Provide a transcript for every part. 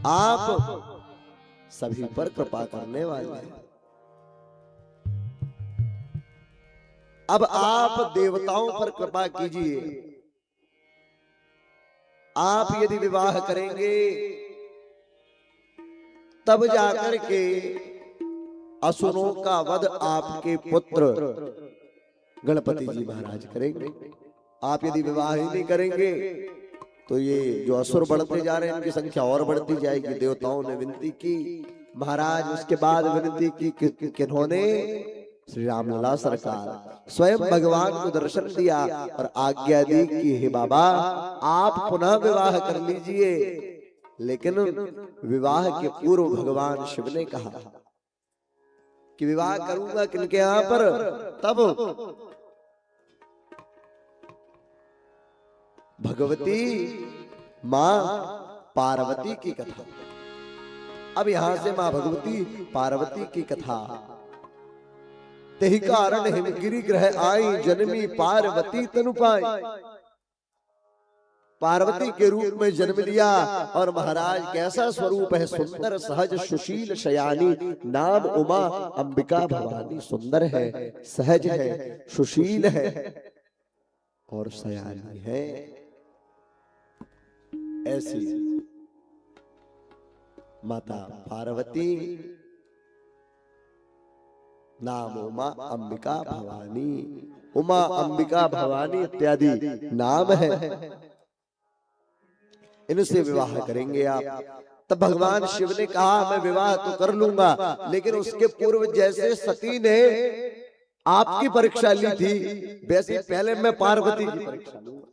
आप सभी पर कृपा करने वाले हैं। अब आप देवताओं पर कृपा कीजिए। आप यदि विवाह करेंगे तब जाकर के असुरों का वध आपके पुत्र गणपति जी महाराज करेंगे। आप यदि विवाह ही नहीं करेंगे तो ये जो असुर बढ़ते जा रहे हैं इनकी संख्या और बढ़ती जाएगी। देवताओं ने विनती की महाराज, उसके बाद विनती की किन्होंने? श्री रामलला सरकार स्वयं भगवान को दर्शन दिया और आज्ञा दी कि हे बाबा आप पुनः विवाह कर लीजिए। लेकिन विवाह के पूर्व भगवान शिव ने कहा कि विवाह करूंगा किनके यहां पर? तब भगवती मां पार्वती की कथा। अब यहां से मां भगवती पार्वती की कथा। तेहि कारण हिमगिरि ग्रह आई, जन्मी पार्वती तनु पाई। पार्वती के रूप में जन्म लिया और महाराज कैसा स्वरूप है, सुंदर सहज सुशील शयानी, नाम उमा अंबिका भवानी। सुंदर है, सहज है, सुशील है और शयानी है। ऐसी माता पार्वती, नाम उमा अंबिका भवानी। उमा अंबिका भवानी इत्यादि नाम है। इनसे विवाह करेंगे आप। तब भगवान शिव ने कहा मैं विवाह तो कर लूंगा, लेकिन उसके पूर्व जैसे सती ने आपकी परीक्षा ली थी वैसे पहले मैं पार्वती की परीक्षा लूंगा।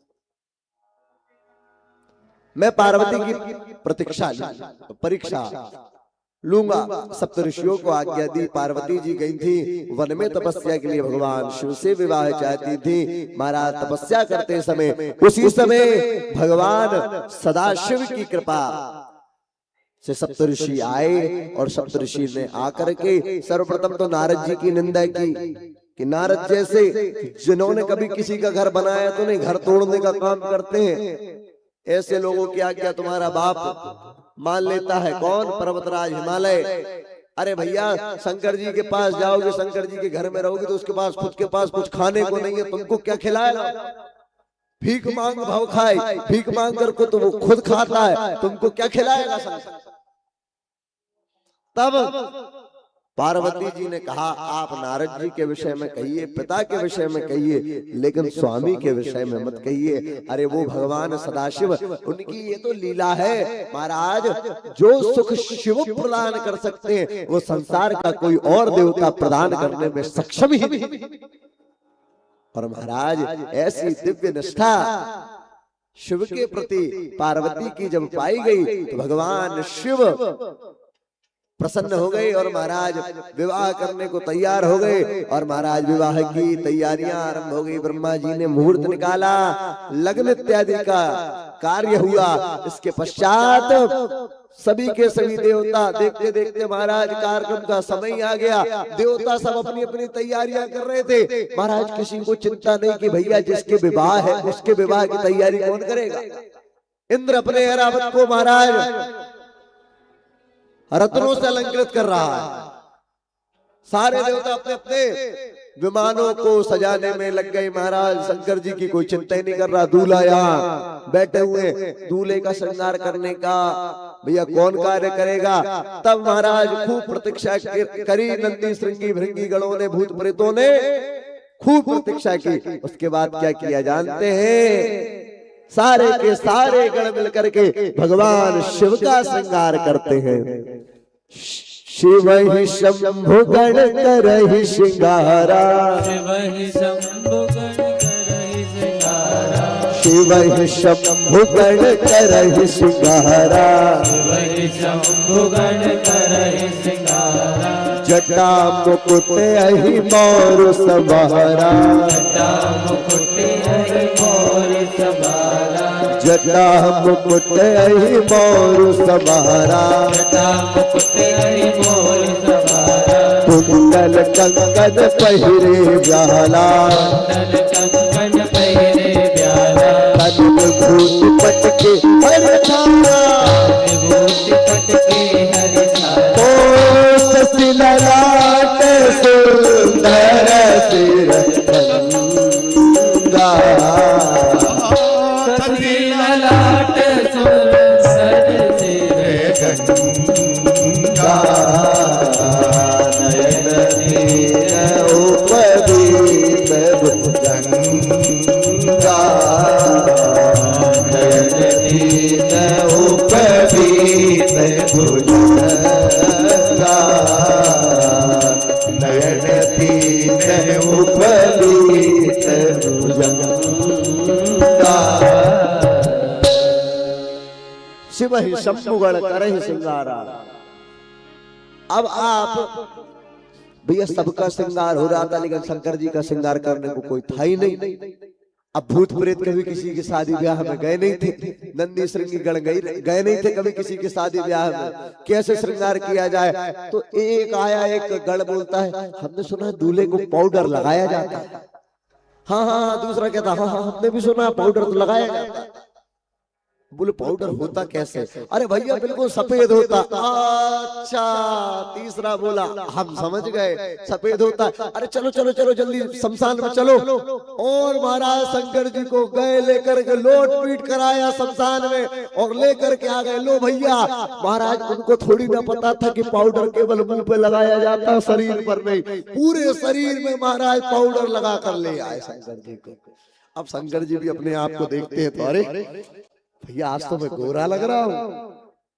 मैं पार्वती की परीक्षा लूंगा। सप्तऋषियों को आज्ञा दी। पार्वती जी गई थी वन में तपस्या के लिए, भगवान शिव से विवाह चाहती थी। महाराज तपस्या करते समय उसी समय भगवान सदाशिव की कृपा से सप्तऋषि आए और सप्तऋषि ने आकर के सर्वप्रथम तो नारद जी की निंदा की कि नारद जैसे जिन्होंने कभी किसी का घर बनाया तो नहीं, घर तोड़ने का काम करते हैं। ऐसे लोगों की आज्ञा तुम्हारा बाप मान लेता है। कौन? पर्वतराज हिमालय। अरे भैया शंकर जी के पास जाओगे, शंकर जी के घर में रहोगे तो उसके पास खुद के पास कुछ खाने को नहीं है, तुमको क्या खिलाएगा? भीख मांग भाव खाए, भीख मांग कर को तो वो खुद खाता है, तुमको क्या खिलाएगा शंकर? तब पार्वती जी ने कहा आप नारद जी के विषय में कहिए, पिता के विषय में कहिए, लेकिन स्वामी के विषय में मत कहिए। अरे वो भगवान सदाशिव, उनकी ये तो लीला है महाराज। जो सुख शिव प्रदान कर सकते हैं वो संसार का कोई और देवता प्रदान करने में सक्षम ही नहीं। और महाराज ऐसी दिव्य निष्ठा शिव के प्रति पार्वती की जब पाई गई तो भगवान शिव प्रसन्न हो गए और महाराज विवाह करने को तैयार हो गए। और महाराज विवाह की तैयारियां आरंभ हो गई। ब्रह्मा जी ने मुहूर्त निकाला, लग्न इत्यादि का कार्य हुआ। इसके पश्चात सभी के सभी देवता देखते देखते महाराज कार्यक्रम का समय आ गया। देवता सब अपनी अपनी तैयारियां कर रहे थे। महाराज किसी को चिंता नहीं कि भैया जिसके विवाह है उसके विवाह की तैयारी कौन करेगा। इंद्र अपने ऐरावत को महाराज रत्नों से अलंकृत कर रहा है। सारे देवता अपने अपने विमानों को सजाने में लग गए। महाराज शंकर जी की कोई चिंता ही नहीं कर रहा। दूल्हा यहाँ बैठे हुए, दूल्हे का श्रृंगार करने का भैया कौन कार्य करेगा। तब महाराज खूब प्रतीक्षा करी। नंदी श्रृंगी भृंगी गणों ने, भूत प्रेतों ने खूब प्रतीक्षा की। उसके बाद क्या किया जानते हैं? सारे के सारे गण मिलकर के भगवान शिव का श्रृंगार करते हैं। शिव ही शंभु गण करहि श्रृंगारा, शिव ही शंभु गण करहि श्रृंगारा, शिव ही शंभु गण करहि श्रृंगारा, शिव ही शंभु गण करहि श्रृंगारा। जटा मुकुट अहि मोर सवारा, जटा मुकुट अहि मोर सवारा, जटा मुकुट अहि मोर सवारा, जटा मुकुट अहि मोर सवारा। कुंडल कंकन पहिरे ब्याला, कुंडल कंकन पहिरे ब्याला, तन में भूत पटके हर छाया, विभूति पट दीन उपवीत भुजंगा नयन दीन उपवीत भुजंगा नयन दीन उपवीत भुजंगा शिव ही शंभुगण करहि सिंगारा। अब आप भैया सबका श्रृंगार हो रहा था लेकिन शंकर जी का श्रृंगार करने को कोई था ही नहीं। अब भूत प्रेत कभी किसी की शादी ब्याह में गए नहीं थे, नंदी श्रृंगी गण गए नहीं थे कभी किसी की शादी ब्याह में, कैसे श्रृंगार किया जाए। तो एक आया एक गण बोलता है हमने सुना है दूल्हे को पाउडर लगाया जाता है। हाँ हाँ हाँ, दूसरा कहता हाँ हाँ हमने भी सुना पाउडर तो लगाया जाता है। बोले पाउडर होता कैसे? अरे भैया बिल्कुल सफेद होता। अच्छा, तीसरा बोला हम समझ गए सफेद होता। अरे चलो चलो चलो जल्दी शमशान में चलो। और महाराज शंकर जी को गए लेकर के लोट पीट कराया शमशान में और लेकर के आ गए। लो भैया, महाराज उनको थोड़ी ना पता था कि पाउडर केवल मुंह पे लगाया जाता शरीर पर नहीं, पूरे शरीर में महाराज पाउडर लगा कर ले आए शंकर जी को। अब शंकर जी भी अपने आप को देखते हैं तो अरे भैया आज तो मैं गोरा लग रहा हूँ।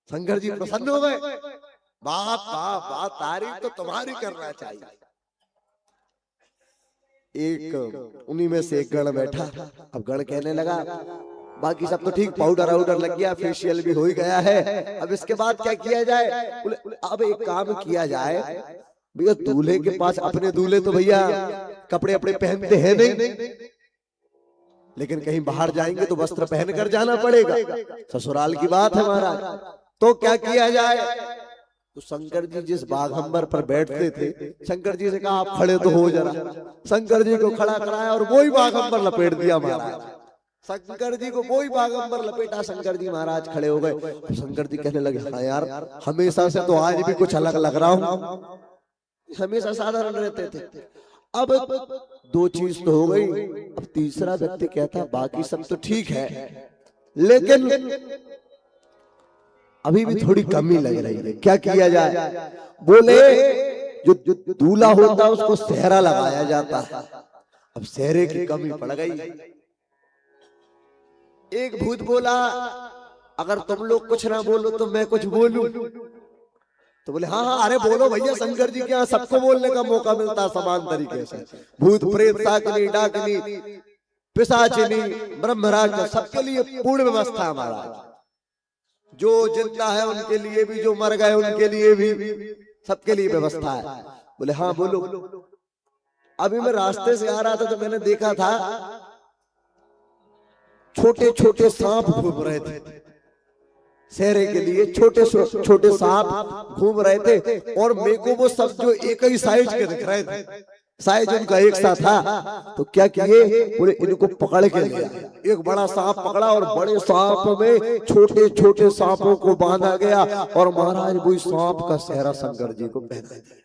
शंकर जी प्रसन्न हो गए। बाप बाप बाप, तारीफ तो तुम्हारी करना चाहिए। एक उन्हीं में से एक गण बैठा। अब गण कहने लगा बाकी सब तो ठीक, पाउडर आउडर लग गया, फेशियल भी हो ही गया है, अब इसके बाद क्या किया जाए? अब एक काम किया जाए भैया, दूल्हे के पास अपने दूल्हे तो भैया कपड़े अपने पहनते हैं नहीं, लेकिन कहीं बाहर जाएंगे तो वस्त्र पहन कर जाना पड़ेगा, ससुराल की बात है महाराज। तो क्या किया जाए? तो शंकर जी जिस बाघंबर पर बैठते थे, शंकर जी से कहा आप खड़े तो हो जरा। शंकर जी को खड़ा कराया और वही बाघंबर लपेट दिया महाराज। शंकर जी को वही बाघंबर लपेटा, शंकर जी महाराज खड़े हो गए। तो शंकर जी कहने लगे हाँ यार, हमेशा से तो आज भी कुछ अलग लग रहा हूं, हमेशा साधारण रहते थे। अब दो चीज तो हो गई, अब तीसरा व्यक्ति कहता बाकी सब तो ठीक है लेकिन अभी भी थोड़ी कमी लग रही है, क्या किया जाए? बोले जो दूल्हा होता है उसको सेहरा लगाया जाता है, अब सेहरे की कमी पड़ गई। एक भूत बोला अगर तुम लोग कुछ ना बोलो तो मैं कुछ बोलूं। तो बोले हाँ हाँ अरे बोलो भैया, शंकर जी के यहाँ सबको बोलने का मौका मिलता है समान तरीके से। भूत प्रेत साकिनी डाकिनी पिशाचिनी ब्रह्मराज सबके लिए पूर्ण व्यवस्था हमारा, जो जिंदा है उनके लिए भी, जो मर गए उनके लिए भी, सबके लिए व्यवस्था है। बोले हाँ बोलो। अभी मैं रास्ते से आ रहा था तो मैंने देखा था छोटे छोटे सांप घूम रहे थे, सेहरे के लिए छोटे छोटे सांप घूम रहे थे और मेरे को वो सब जो एक ही साइज के दिख रहे थे, साइज उनका एक सा था। तो क्या किए, पूरे इनको पकड़ के लिया, एक बड़ा सांप पकड़ा और बड़े सांप में छोटे छोटे सांपों को बांधा गया और महाराज वही सांप का सेहरा शंकर जी को पहना दिया।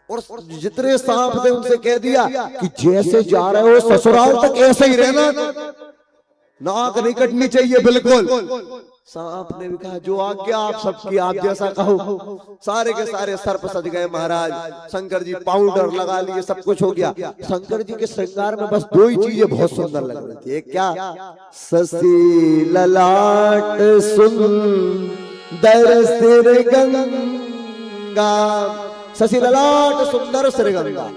और जितने सांप थे उनसे कह दिया कि जैसे जा रहे हो ससुराल तक ऐसे ही रहना, नाक नहीं कटनी चाहिए बिल्कुल। सांप ने भी कहा जो आज्ञा आप सबकी, आप जैसा कहो। सारे के सारे सर्प सज गए महाराज, शंकर जी पाउडर लगा लिए, सब कुछ हो गया। शंकर जी के श्रृंगार में बस दो ही चीजें बहुत सुंदर लग रही थी, एक क्या, शशि ललाट सुंदर सिर गंगा, शशि ललाट सुंदर सिर गंगा,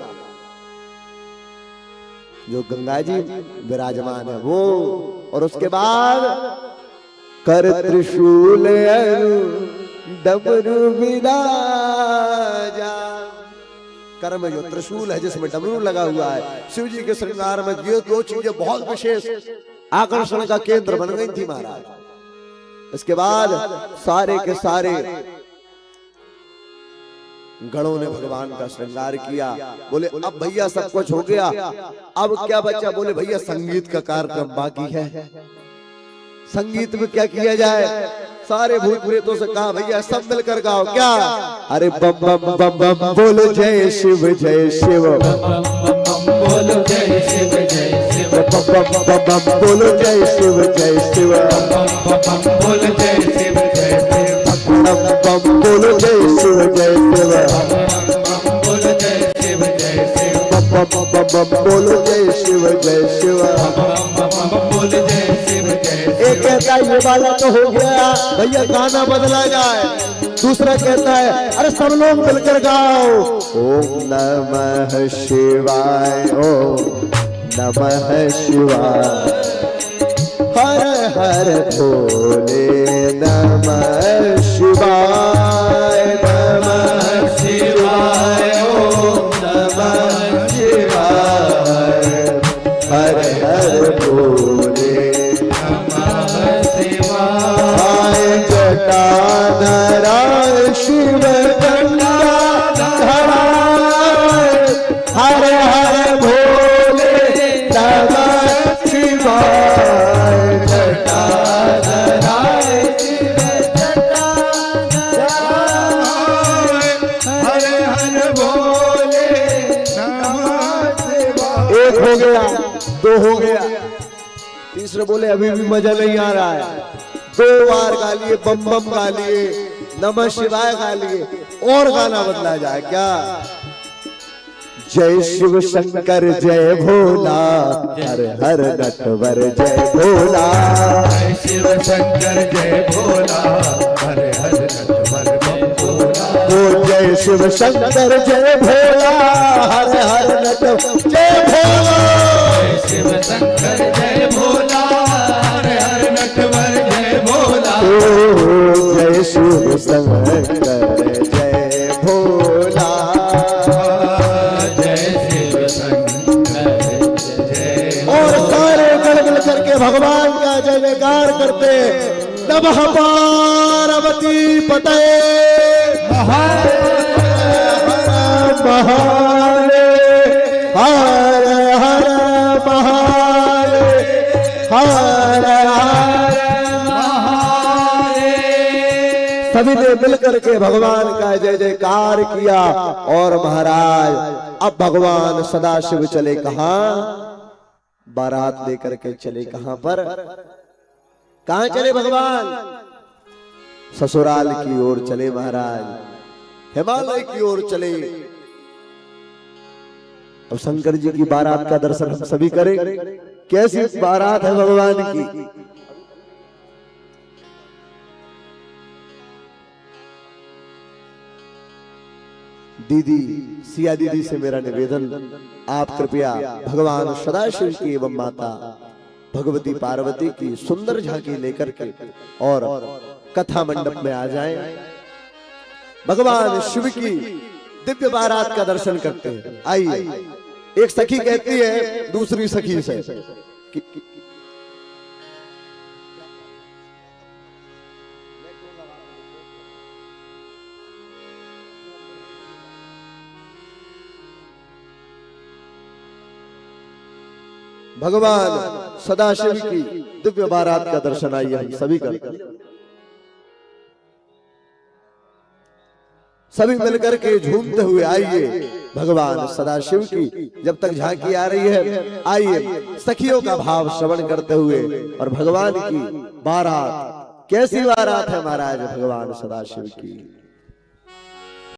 जो गंगा जी विराजमान है वो, और उसके बाद कर त्रिशूल डमरू विराजा, कर में जो त्रिशूल है जिसमें डमरू लगा हुआ है। शिव जी के श्रृंगार में ये दो चीजें बहुत विशेष आकर्षण का केंद्र बन गई थी महाराज। इसके बाद सारे के सारे गणों ने भगवान का श्रृंगार किया। बोले अब भैया सब कुछ हो गया, अब क्या बचा? बोले भैया संगीत का कार्यक्रम बाकी है, संगीत में क्या किया जाए? सारे भूत प्रेतों से कहा भैया सब मिलकर गाओ। क्या? अरे बम बम बम बम बोलो जय शिव जय शिव, बोलो जय शिव जय शिव, बम बम बम बम बोलो जय शिव जय शिव, बोलो जय शिव जय शिव, बम बम बोलो जय शिव जय शिव, बोलो जय बम बोलो जय शिव जय शिव। बोल जय शिव जय एक कहता है ये वाला तो हो गया भैया गाना बदला जाए, दूसरा कहता है अरे सब लोग मिलकर गाओ ओम नमः शिवाय ओम नमः शिवाय हर हर भोले नमः शिवाय नमः शिवाय ओम नमः शिवाय हर हर भोले नमः शिवाय। जटाधरा शिव गंगाधरा हर हर भोले नमः शिवाय जटाधरा शिव जटाधरा हर हर भोले नमः शिवाय। एक हो गया, दो हो गया, तीसरे बोले अभी भी मजा नहीं आ रहा है, दो बार गा लिए, बम बम गा लिए, नमः शिवाय गा लिए, और गाना बदला जाए क्या? जय शिव शंकर जय भोला हर हर नटवर जय भोला। जय शिव शंकर जय भोला हर हर नटवर बम भोला। ओ जय शिव शंकर जय भोला हर हर नटवर जय भोला। जय शिव शंकर जय भोला हर हर नटवर जय भोला। ओ जय शिव शंकर जय भोला। जय शिव शंकर जय। और सारे गण मिल करके भगवान का जय जयकार करते नमः पार्वती पते हर हर महादेव हर सभी ने मिलकर के भगवान का जय जयकार किया। और महाराज अब भगवान सदाशिव चले कहां? बारात लेकर के चले कहां पर? कहां चले भगवान? ससुराल की ओर चले महाराज, हिमालय की ओर चले। अब शंकर जी की बारात का दर्शन हम सभी करें। कैसी बारात है भगवान की। दीदी सिया दीदी से मेरा निवेदन, आप कृपया भगवान सदाशिव की एवं माता भगवती पार्वती की सुंदर झांकी लेकर के और कथा मंडप में आ जाएं। भगवान शिव की दिव्य बारात का दर्शन करते हैं। आइए। एक सखी कहती है दूसरी सखी से भगवान सदाशिव की दिव्य बारात का दर्शन आइए हम सभी करते हैं। सभी मिलकर के झूमते हुए आइए भगवान सदाशिव की जब तक झांकी आ रही है, आइए सखियों का भाव श्रवण करते हुए और भगवान की बारात, कैसी बारात है महाराज भगवान सदाशिव की।